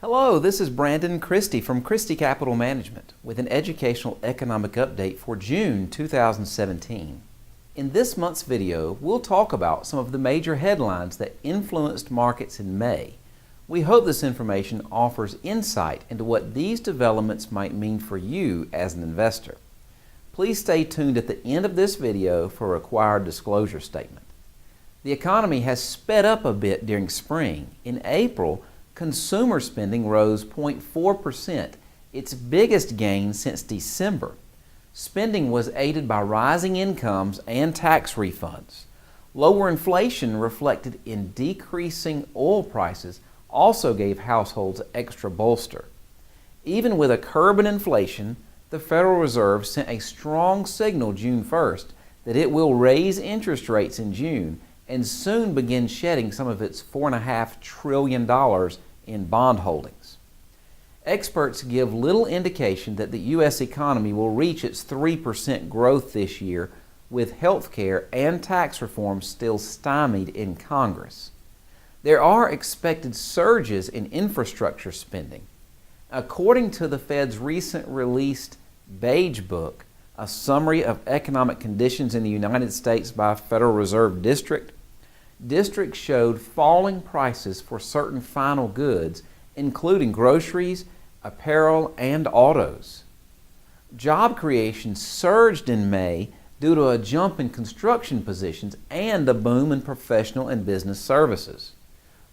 Hello, this is Brandon Christy from Christy Capital Management with an educational economic update for June 2017. In this month's video, we'll talk about some of the major headlines that influenced markets in May. We hope this information offers insight into what these developments might mean for you as an investor. Please stay tuned at the end of this video for a required disclosure statement. The economy has sped up a bit during spring. In April, consumer spending rose 0.4%, its biggest gain since December. Spending was aided by rising incomes and tax refunds. Lower inflation reflected in decreasing oil prices also gave households extra bolster. Even with a curb in inflation, the Federal Reserve sent a strong signal June 1st that it will raise interest rates in June and soon begin shedding some of its $4.5 trillion in bond holdings. Experts give little indication that the U.S. economy will reach its 3% growth this year, with health care and tax reform still stymied in Congress. There are expected surges in infrastructure spending. According to the Fed's recent released Beige Book, a summary of economic conditions in the United States by Federal Reserve District, districts showed falling prices for certain final goods, including groceries, apparel, and autos. Job creation surged in May due to a jump in construction positions and a boom in professional and business services.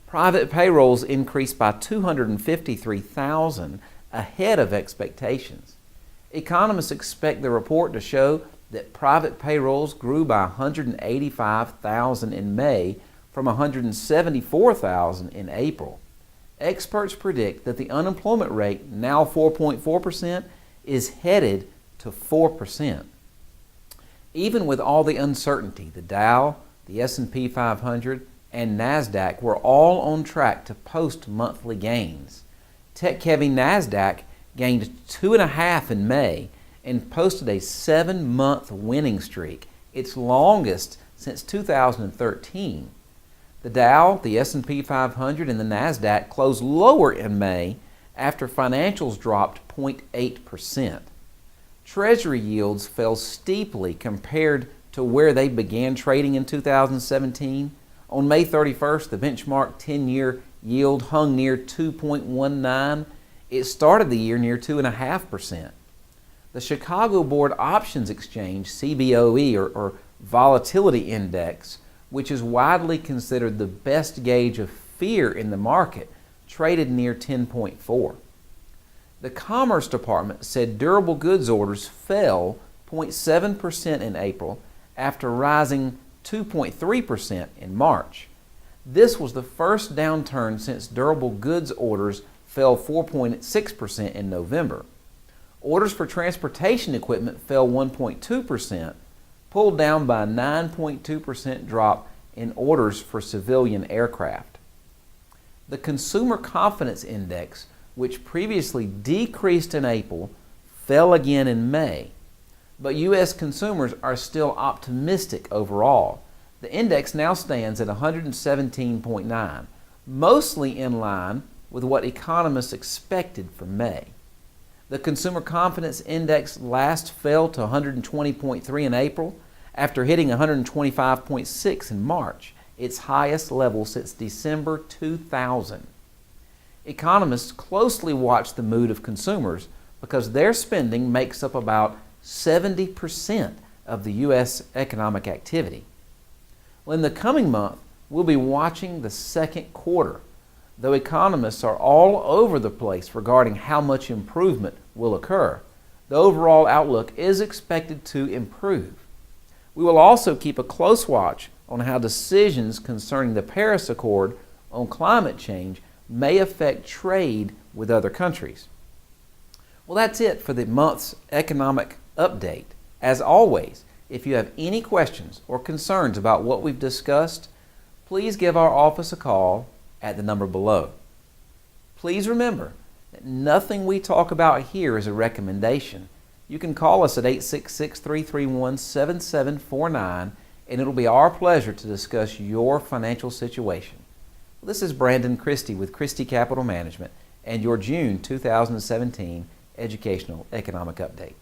Private payrolls increased by 253,000, ahead of expectations. Economists expect the report to show that private payrolls grew by 185,000 in May from 174,000 in April. Experts predict that the unemployment rate, now 4.4%, is headed to 4%. Even with all the uncertainty, the Dow, the S&P 500, and NASDAQ were all on track to post monthly gains. Tech-heavy NASDAQ gained 2.5 in May and posted a 7-month winning streak, its longest since 2013. The Dow, the S&P 500, and the NASDAQ closed lower in May after financials dropped 0.8%. Treasury yields fell steeply compared to where they began trading in 2017. On May 31st, the benchmark 10-year yield hung near 2.19. It started the year near 2.5%. The Chicago Board Options Exchange, CBOE, or Volatility Index, which is widely considered the best gauge of fear in the market, traded near 10.4. The Commerce Department said durable goods orders fell 0.7% in April after rising 2.3% in March. This was the first downturn since durable goods orders fell 4.6% in November. Orders for transportation equipment fell 1.2%, pulled down by a 9.2% drop in orders for civilian aircraft. The Consumer Confidence Index, which previously decreased in April, fell again in May. But U.S. consumers are still optimistic overall. The index now stands at 117.9, mostly in line with what economists expected for May. The Consumer Confidence Index last fell to 120.3 in April after hitting 125.6 in March, its highest level since December 2000. Economists closely watch the mood of consumers because their spending makes up about 70% of the U.S. economic activity. Well, in the coming month, we'll be watching the second quarter, though economists are all over the place regarding how much improvement will occur. The overall outlook is expected to improve. We will also keep a close watch on how decisions concerning the Paris Accord on climate change may affect trade with other countries. Well, that's it for the month's economic update. As always, if you have any questions or concerns about what we've discussed, please give our office a call at the number below. Please remember that nothing we talk about here is a recommendation. You can call us at 866-331-7749, and it'll be our pleasure to discuss your financial situation. This is Brandon Christy with Christy Capital Management, and your June 2017 Educational Economic Update.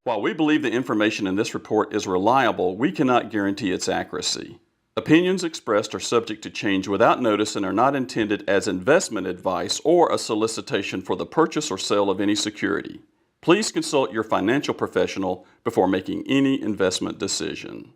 While we believe the information in this report is reliable, we cannot guarantee its accuracy. Opinions expressed are subject to change without notice and are not intended as investment advice or a solicitation for the purchase or sale of any security. Please consult your financial professional before making any investment decision.